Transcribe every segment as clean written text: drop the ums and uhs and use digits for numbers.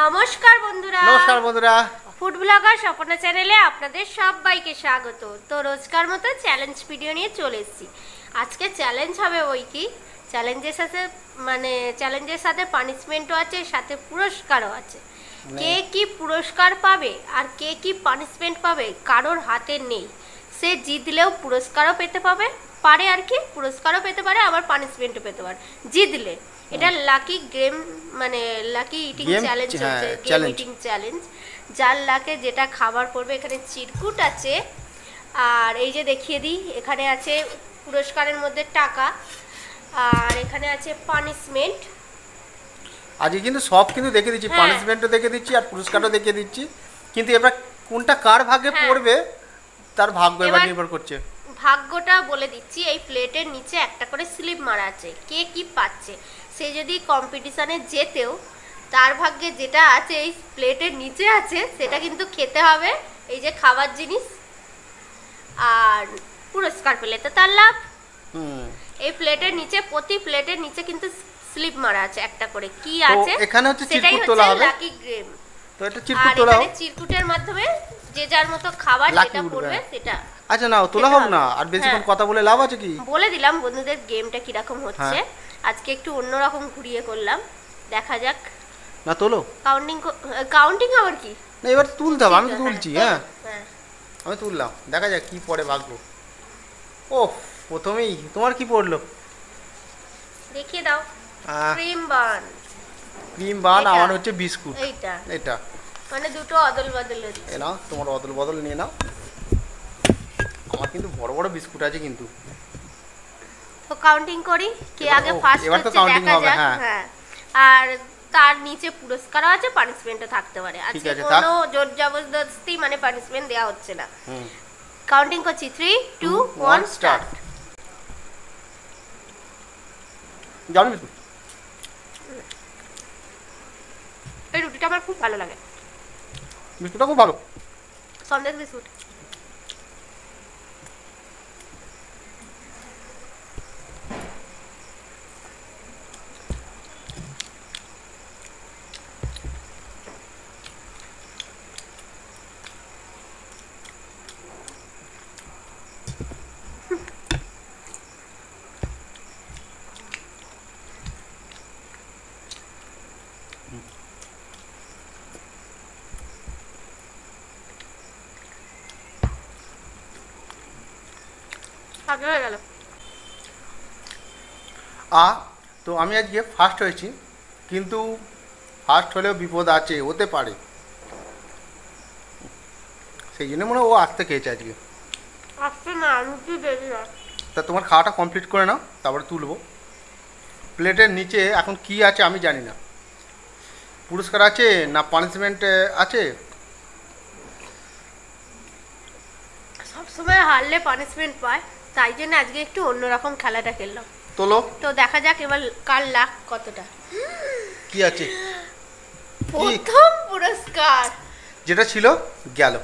নমস্কার বন্ধুরা food blogger Swapna চ্যানেলে আপনাদের সবাইকে স্বাগত। তো রোজকার মতো চ্যালেঞ্জ ভিডিও নিয়ে চলে এসেছি। আজকে চ্যালেঞ্জ হবে ওই কি চ্যালেঞ্জের সাথে পানিশমেন্টও আছে, সাথে পুরস্কারও আছে। কে কি পুরস্কার পাবে আর কে কি পানিশমেন্ট পাবে কারোর হাতে নেই। সে জিতলেও পুরস্কারও পেতে পারে আর কি, পুরস্কারও পেতে পারে আবার পানিশমেন্টও পেতে পারে জিতলে। এটা lucky game lucky eating challenge হচ্ছে, গেম ইটিং চ্যালেঞ্জ। যার লাকে যেটা খাবার পড়বে। এখানে চিরকুট আছে, আর এই যে দেখিয়ে দিই, এখানে আছে পুরস্কারের মধ্যে টাকা, আর এখানে আছে পানিশমেন্ট। আজকে কিন্তু সব কিন্তু দেখে দিচ্ছি, পানিশমেন্টও দেখে দিচ্ছি আর পুরস্কারও দেখে দিচ্ছি। কিন্তু এবার কোনটা কার ভাগ্যে পড়বে তার ভাগ্য এবার নির্ভর করছে। ভাগ্যটা বলে দিচ্ছি, এই প্লেটের নিচে একটা করে স্লিপ মারা আছে, কে কি পাচ্ছে। সে যদি কম্পিটিশনে জেতেও তার ভাগ্যে যেটা আছে এই প্লেটের নিচে আছে সেটা কিন্তু খেতে হবে, এই যে খাবার জিনিস। আর পুরস্কার পেলে তো তার লাভ। এই প্লেটের নিচে, প্রতি প্লেটের নিচে কিন্তু স্লিপ মারা আছে একটা করে, কি আছে এখানে হচ্ছে চিরকুট তোলা হবে, লাকি গেম। তো এটা চিরকুট তোলা হবে, চিরকুটের মাধ্যমে যে যার মতো খাবার যেটা পড়বে সেটা। আচ্ছা নাও তোলা হোক না, আর বেশিক্ষণ কথা বলে লাভ আছে কি? বলে দিলাম বন্ধুদের গেমটা কিরকম হচ্ছে। আজকে একটু অন্যরকম ঘুরিয়ে করলাম, দেখা যাক। না তোলো, কাউন্টিং আবার কি না এবার তুলতে হবে, আমি তো তুলছি। আমি তুললাম, দেখা যাক কি পড়ে ভাগ্য। ও প্রথমেই তোমার কি পড়লো দেখিয়ে দাও। ক্রিম বান আমার হচ্ছে বিস্কুট। এটা মানে দুটো অদল বদল হচ্ছে। এ নাও তোমার অদল বদল নিয়ে নাও। আমার কিন্তু বড় বড় বিস্কুট আছে কিন্তু। তো কাউন্টিং করি, কে আগে ফার্স্ট হচ্ছে দেখা যাক। হ্যাঁ, আর তার নিচে পুরস্কারও আছে, পানিশমেন্টও থাকতে পারে। আজকে কোনো জোর জবরদস্তি পানিশমেন্ট দেয়া হচ্ছে না। কাউন্টিং করছি, 3 2 1 স্টার্ট। জানো বিস্কুট, এই রুটিটা আমার খুব ভালো লাগে, বিস্কুটটা খুব ভালো, সন্দেশ বিস্কুট। তো আমি আজকে ফার্স্ট হয়েছি, কিন্তু ফার্স্ট হলেও বিপদ আছে, হতে পারে, সেই জন্য মনে ও আসতে খেয়েছে আজকে। তা তোমার খাওয়াটা কমপ্লিট করে নাও, তারপরে তুলবো। প্লেটের নিচে এখন কি আছে আমি জানি না, পুরস্কার আছে না পানিশমেন্ট আছে। সবসময় হারলে পানিশমেন্ট পায়, তাই জন্য আজকে একটু অন্যরকম খেলাটা খেললাম। তোলো, তো দেখা যাক এবার কার লাখ কতটা। কি আছে প্রথম পুরস্কার যেটা ছিল গেল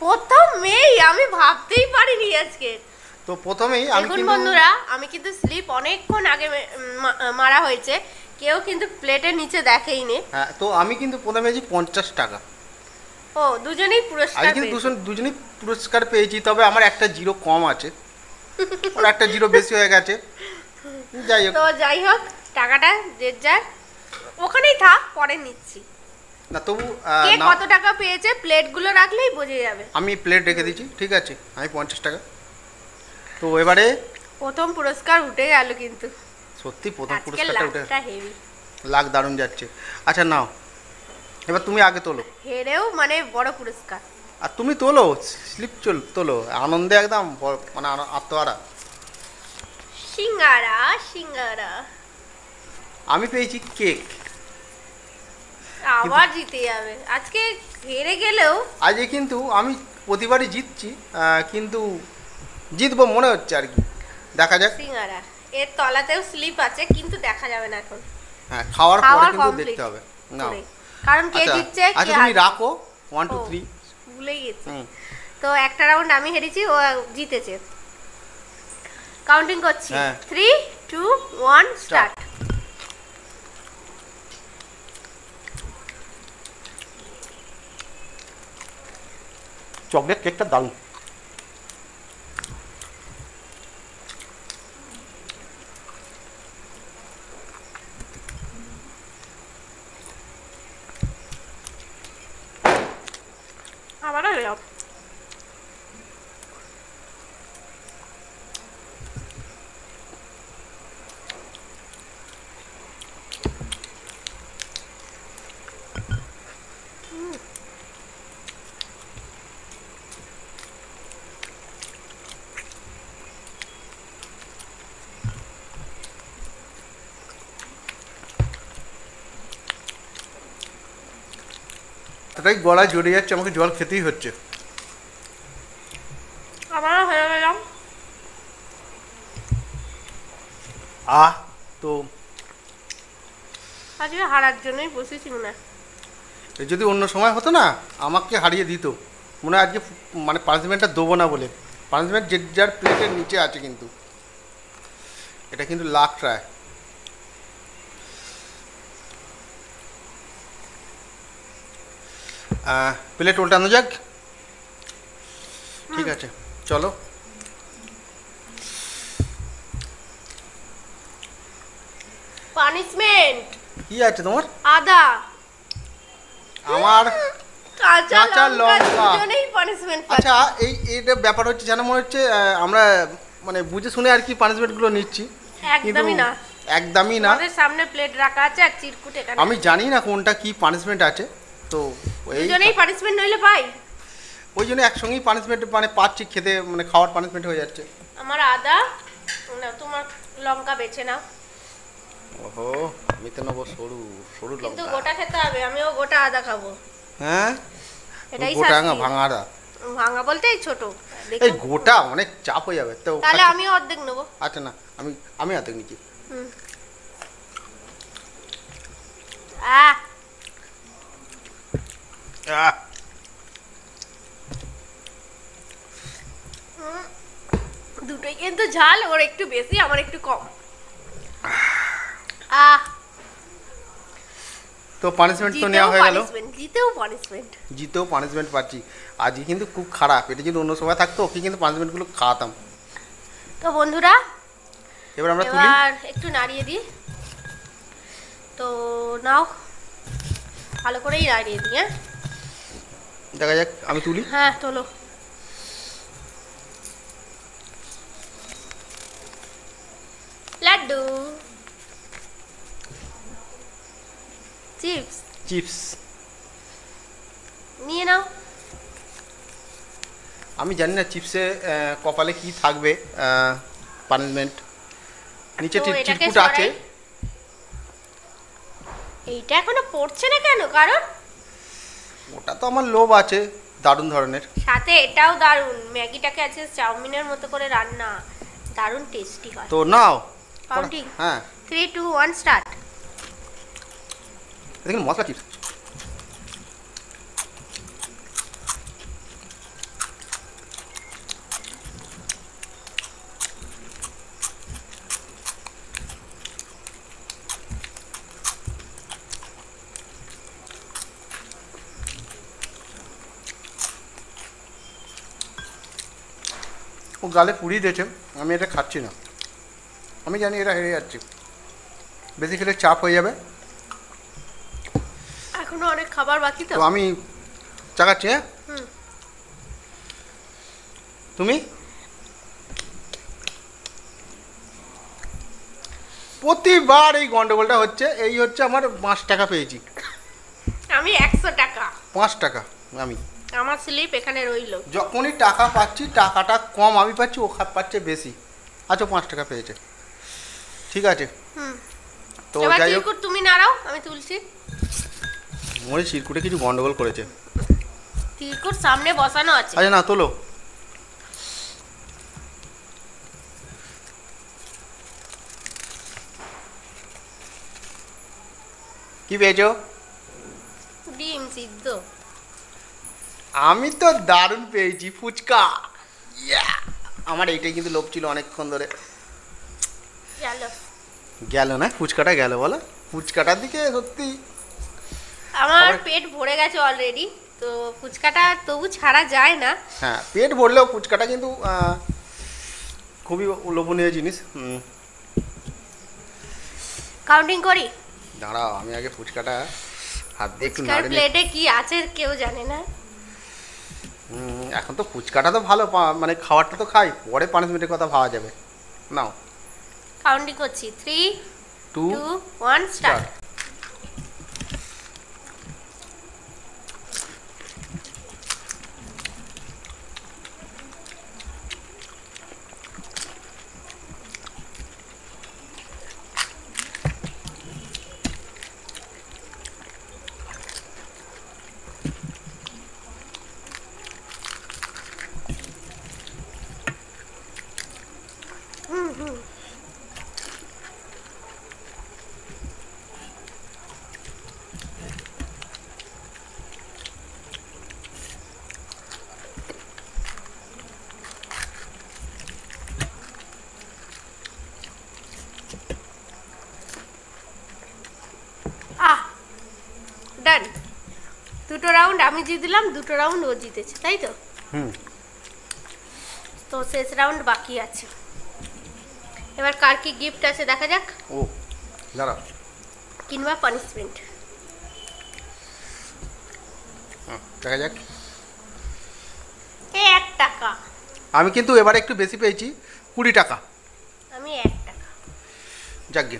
প্রথমেই, আমি ভাবতেই পারিনি আজকে। তো প্রথমেই দেখুন বন্ধুরা, আমি কিন্তু স্লিপ অনেকক্ষণ আগে মারা হয়েছে, কেউ কিন্তু প্লেটের নিচে দেখেইনি। হ্যাঁ, তো আমি কিন্তু প্রথমে পেয়েছি 50 টাকা। ও, দুজনেই পুরস্কার পেয়েছি। আমি কিন্তু দুজনেই পুরস্কার পেয়েছি, তবে আমার একটা জিরো কম আছে, আর একটা জিরো বেশি হয়ে গেছে। যাই হোক টাকাটা যে যার ওখানেই থাক, পরে নিচ্ছি না। তবু কে কত টাকা পেয়েছে প্লেটগুলো রাখলেই বোঝা যাবে। আমি প্লেট রেখে দিচ্ছি, ঠিক আছে। আমি 50 টাকা। তো এবারে প্রথম পুরস্কার উঠে গেল, কিন্তু সত্যি প্রথম পুরস্কারটা উঠে হেভি, লাখ দারুণ যাচ্ছে। আচ্ছা নাও, এবার তুমি আগে তোলো। হেরেও বড় পুরস্কার। আর তুমি তোলো, স্লিপ তোলো, আনন্দে একদম আত্মহারা। সিঙ্গারা আমি পেয়েছি কেক। আবার জিতে যাবে আজকে, হেরে গেলেও আজকে কিন্তু আমি প্রতিবারই জিতছি, কিন্তু জিতবো মনে হচ্ছে আর কি, দেখা যাক। সিঙ্গারা এর তলাতেও স্লিপ আছে, কিন্তু দেখা যাবে না এখন। হ্যাঁ, খাওয়ার পরে কিন্তু দেখতে হবে না, কারণ কে জিতছে। আচ্ছা তুমি রাখো 1 2 3, ভুলেই গেছি। তো একটা রাউন্ড আমি হেরেছি, ও জিতেছে। কাউন্টিং করছি, 3 2 1 স্টার্ট। চকলেট কেকটা দারুণ। আবারও এলাম। এটাই গলায় জড়িয়ে যাচ্ছে, আমাকে জল খেতেই হচ্ছে। আবারও হয়ে গেলাম। তো আজকে হারার জন্যই বসেছি মনে হয়। যদি অন্য সময় হতো না, আমাকে হারিয়ে দিত মনে হয়। আজকে মানে পানিশমেন্টটা দেবো না বলে। পানিশমেন্ট যে যার প্লেটের নিচে আছে, কিন্তু এটা কিন্তু লাখ ট্রাই। প্লেট উল্টানো যাক। ঠিক আছে, চলো। পানিশমেন্ট কি আছে তোমার? আদা, আমার কাঁচা কাঁচা লঙ্কা। দুজনেই পানিশমেন্ট পাচ্ছি। আচ্ছা, এইটা ব্যাপার হচ্ছে যেন মনে হচ্ছে আমরা মানে বুঝে শুনে আর কি পানিশমেন্টগুলো নিচ্ছি, কিন্তু একদমই না। একদমই না। আমাদের সামনে প্লেট রাখা আছে আর চিরকুট এখানে। আমি জানি না কোনটা কি পানিশমেন্ট আছে, তো দুজনেই পানিশমেন্ট নইলে পাই। ওই জন্য একসঙ্গেই পানিশমেন্ট মানে পাচ্ছি, খেতে মানে খাওয়ার পানিশমেন্ট হয়ে যাচ্ছে। আমার আদা, না তোমার লঙ্কা বেছে নাও। ওহো, আমি তো নেবো সরু সরু কিন্তু লঙ্কা। গোটা খেতে হবে, আমিও গোটা আদা খাবো। হ্যাঁ, এটাই গোটা শাস্তি। ভাঙা আদা। ভাঙা বলতে এই ছোট। দেখো। এই গোটা অনেক চাপ হয়ে যাবে তো। তাহলে আমিও অর্ধেক নেবো। আচ্ছা না, আমি আমি অর্ধেক নিচ্ছি। হুম। আহ, দুটোই কিন্তু ঝাল, ওর একটু বেশি আমার একটু কম। তো পানিশমেন্ট তো নেওয়া হয়ে গেল। জিতেও পানিশমেন্ট। জিতেও পানিশমেন্ট পাচ্ছি। আজকে কিন্তু খুব খারাপ। এটা যদি অন্য সময় থাকতো, ওকে কিন্তু পানিশমেন্টগুলো খাওয়াতাম। তো বন্ধুরা, এবার আমরা তুলি। এবার একটু নাড়িয়ে দিই। তো নাও, ভালো করেই নাড়িয়ে দিই। হ্যাঁ, দেখা যাক, আমি তুলি। হ্যাঁ তোলো। লাড্ডু, চিপস চিপস নিয়ে নাও। আমি জানি না চিপসে কপালে কি থাকবে পানিশমেন্ট। নিচে তো এটাকে চিরকুট আছে। সরাই। এইটা এখনো পড়ছে না কেন? কারণ ওটা তো আমার লোভ আছে দারুণ ধরনের। সাথে এটাও দারুণ, ম্যাগিটাকে আছে চাউমিনের মতো করে রান্না, দারুণ টেস্টি হয়। তো নাও। কাউন্টিং। হ্যাঁ, 3 2 1 স্টার্ট। দেখুন মশলা চিপস। ও গালে পুড়িয়ে দিয়েছে, আমি এটা খাচ্ছি না। আমি জানি এটা হেরে যাচ্ছি, বেশি খেলে চাপ হয়ে যাবে। এখনো অনেক খাবার বাকি তো। তো আমি চাকাচ্ছি। হ্যাঁ, হুম। তুমি প্রতিবার এই গন্ডগোলটা হচ্ছে। এই হচ্ছে আমার 5 টাকা পেয়েছি। আমি 100 টাকা। 5 টাকা আমি। আমার স্লিপ এখানে রইলো। যখনই টাকা পাচ্ছি, টাকাটা কম আমি পাচ্ছি, ও পাচ্ছে বেশি। আচ্ছা, 5 টাকা পেয়েছে, ঠিক আছে। হুম। তো এবার যাই হোক, চিরকুট তুমি নাড়াও, আমি তুলছি। মনে চিরকুটে কিছু গন্ডগোল করেছে। চিরকুট সামনে বসানো আছে। আচ্ছা না, তোলো। কি পেয়েছো? ডিম সিদ্ধ। আমি তো দারুণ পেয়েছি, ফুচকা। ইয়া! আমার এইটাই কিন্তু লোভ ছিল অনেকক্ষণ ধরে। চলো। গেল না, ফুচকাটা গেল বলো। ফুচকাটার দিকে সত্যি আমার খাবার- পেট ভরে গেছে অলরেডি। তো ফুচকাটা তবু ছাড়া যায় না। হ্যাঁ, পেট ভরলেও ফুচকাটা কিন্তু খুবই লোভনীয় জিনিস। কাউন্টিং করি। দাঁড়াও, আমি আগে ফুচকাটা হাত দিয়ে একটু ফুচকার নাড়ে নিই। প্লেটে কি আছে কেউ জানে না। এখন তো ফুচকাটা তো ভালো, মানে খাবারটা তো খাই, পরে পানিশমেন্টের কথা ভাবা যাবে। নাও, কাউন্টিং করছি, 3 2 2 1 স্টার্ট। ডান। দুটো রাউন্ড আমি জিতলাম, দুটো রাউন্ড ও জিতেছে, তাই তো? হুম। তো শেষ রাউন্ড বাকি আছে। এবার কার কি গিফট আছে দেখা যাক। ও দাঁড়াও, কিংবা পানিশমেন্ট। দেখা যাক। 1 টাকা। আমি কিন্তু এবারে একটু বেশি পেয়েছি, 20 টাকা। আমি 1 টাকা। যাকগে,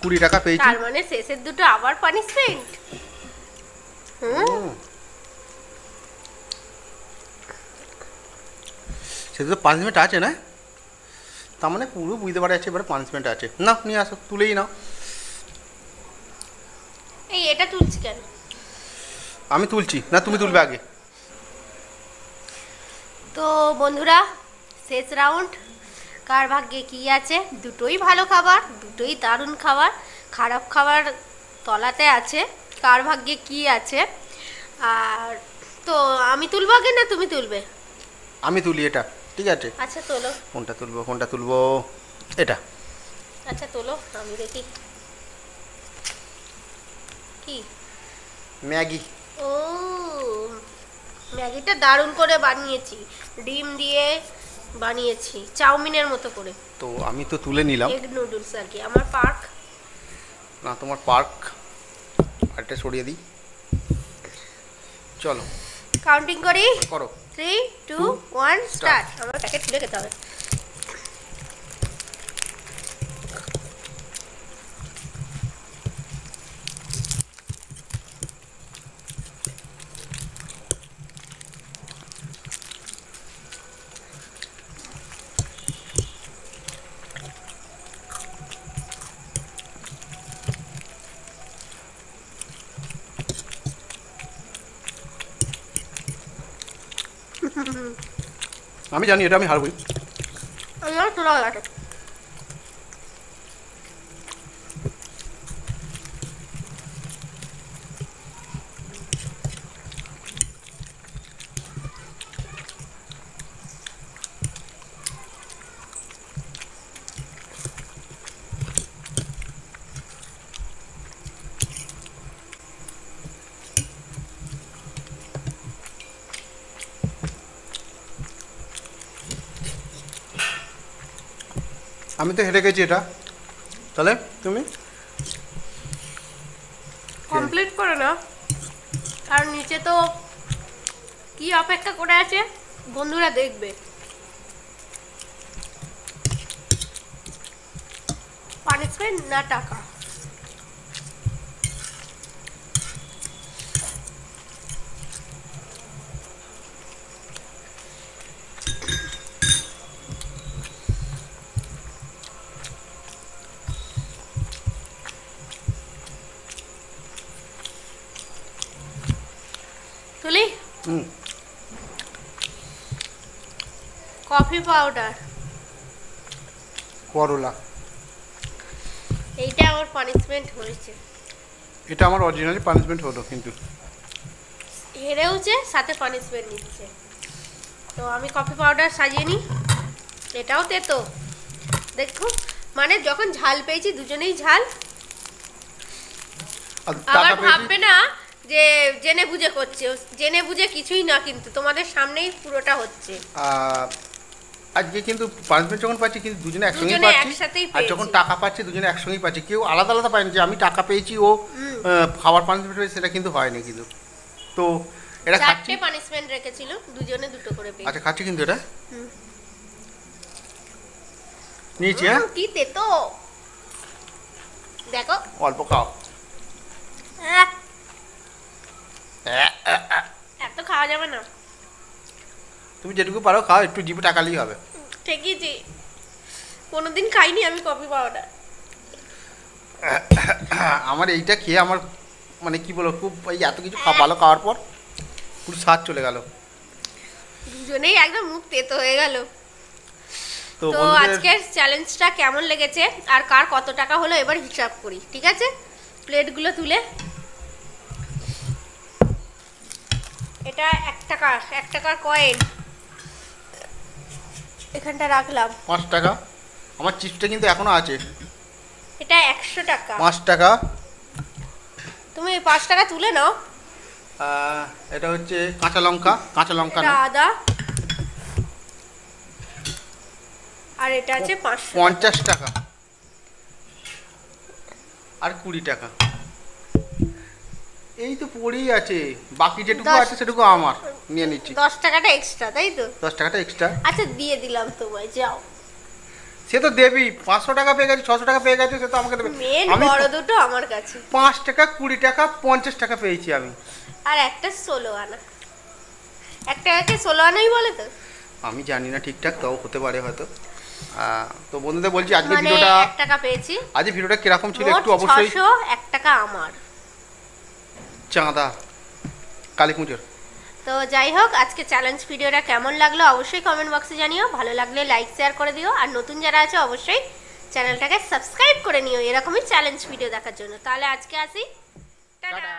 20 টাকা পেয়েছি। তার মানে শেষের দুটো আবার পানিশমেন্ট। সেটা তো পানিশমেন্ট আছে না? তার মানে পুরো বুঝতে পারা যাচ্ছে এবারে পানিশমেন্ট আছে। না, নিয়ে আসো, তুলেই নাও। এই এটা তুলছি কেন? আমি তুলছি না, তুমি তুলবে আগে। তো বন্ধুরা, শেষ রাউন্ড। কার ভাগ্যে কি আছে? দুটোই ভালো খাবার, দুটোই দারুণ খাবার। খারাপ খাবার তলাতে আছে। কার ভাগ্যে কি আছে? আর তো আমি তুলবো আগে না তুমি তুলবে? আমি তুলি এটা, ঠিক আছে। আচ্ছা তোলো। কোনটা তুলবো, কোনটা তুলবো? এটা। আচ্ছা তোলো, আমি দেখি কি। ম্যাগি। ও, ম্যাগিটা দারুণ করে বানিয়েছি, ডিম দিয়ে বানিয়েছি, চাউমিনের মতো করে। তো আমি তো তুলে নিলাম। এগ নুডলস আর কি। আমার পার্ক। না, তোমার পার্ক। আরেকটা সরিয়ে দিই। চলো কাউন্টিং করি। করো। 3 2 1 স্টার্ট। আমার প্যাকেট খুলে খেতে হবে। আমি জানি এটা আমি হারবই। আমার তোলা হয়ে গেছে। আমি তো হেরে গেছি এটা। তাহলে তুমি কমপ্লিট করে না, আর নিচে তো কি অপেক্ষা করে আছে বন্ধুরা দেখবে। পানিশমেন্ট না টাকা? তুলি। Coffee powder. করলা। এইটা আমার পানিশমেন্ট হয়েছে। এটা আমার অরিজিনালি পানিশমেন্ট হলো, কিন্তু হেরেওছে, সাথে পানিশমেন্ট নিচ্ছে। তো আমি কফি পাউডার সাজিয়ে নিই। এটাও তেতো দেখো, মানে যখন ঝাল পেয়েছি দুজনেই ঝাল। আর আবার টাকা পেয়েছি। ভাববে না যে জেনে বুঝে করছে, জেনে বুঝে কিছুই না, কিন্তু তোমাদের সামনেই পুরোটা হচ্ছে। আজকে কিন্তু পানিশমেন্ট যখন পাচ্ছি কিন্তু দুজনে একসঙ্গেই দুজনে পাচ্ছি, একসাথেই আর যখন পেয়েছি। টাকা পাচ্ছি দুজনে একসঙ্গেই পাচ্ছি, কেউ আলাদা আলাদা পায়নি যে আমি টাকা পেয়েছি ও খাবার পানিশমেন্ট পেয়েছে, সেটা কিন্তু হয়নি কিন্তু। তো এটা খাচ্ছি, চারটে পানিশমেন্ট রেখেছিল, দুজনে দুটো করে পেয়েছে। আচ্ছা খাচ্ছি কিন্তু এটা নিয়েছি। হ্যাঁ কি তেতো দেখো। অল্প খাও। আহ, এত খাওয়া যাবে না। তুমি যেটুকু পারো খাও, একটু জিভে টাকালেই হবে। ঠিকই যে কোনোদিন খাইনি আমি কফি পাউডার। আমার এইটা খেয়ে আমার মানে কি বলবো, খুব এই এত কিছু ভালো খাওয়ার পর পুরো স্বাদ চলে গেল। দুজনেই একদম মুখ তেতো হয়ে গেল। তো তো বন্ধুদের আজকের চ্যালেঞ্জটা কেমন লেগেছে আর কার কত টাকা হলো এবার হিসাব করি, ঠিক আছে? প্লেটগুলো তুলে, এটা 1 টাকার কয়েন এখানটা রাখলাম। 5 টাকা, আমার চিপসটা কিন্তু এখনো আছে। এটা 100 টাকা। 5 টাকা। তুমি 5 টাকা তুলে নাও। এটা হচ্ছে কাঁচা লঙ্কা এটা না, আদা, আর এটা আছে 500 50 টাকা আর 20 টাকা। এই তো পড়েই আছে, বাকি যেটুকু 10 আছে সেটুকু আমার নিয়ে নিচ্ছি। 10 টাকাটা এক্সট্রা, তাই তো? 10 টাকাটা এক্সট্রা। আচ্ছা দিয়ে দিলাম তোমায়, যাও। সে তো দেবি, 500 টাকা পেয়ে গেছে, 600 টাকা পেয়ে গেছে, সে তো আমাকে দেবে। মেন আমি বড় দুটো আমার কাছে। 5 টাকা 20 টাকা 50 টাকা পেয়েছি আমি। আর একটা 16 আনা, 1 টাকাকে 16 আনাই বলে তো? আমি জানি না ঠিকঠাক, তাও হতে পারে হয়তো। তো বন্ধুদের বলছি আজকে মানে ভিডিওটা 1 টাকা পেয়েছি। আজকে ভিডিওটা কিরকম ছিল মোট একটু অবশ্যই 600, 1 টাকা আমার। চাঁদা কালী পুজোর। তো যাই হোক, আজকে চ্যালেঞ্জ ভিডিওটা কেমন লাগলো অবশ্যই কমেন্ট বক্সে জানিও। ভালো লাগলে লাইক শেয়ার করে দিও, আর নতুন যারা আছে অবশ্যই চ্যানেলটাকে সাবস্ক্রাইব করে নিও এরকমই চ্যালেঞ্জ ভিডিও দেখার জন্য। তাহলে আজকে আসি, টাটা।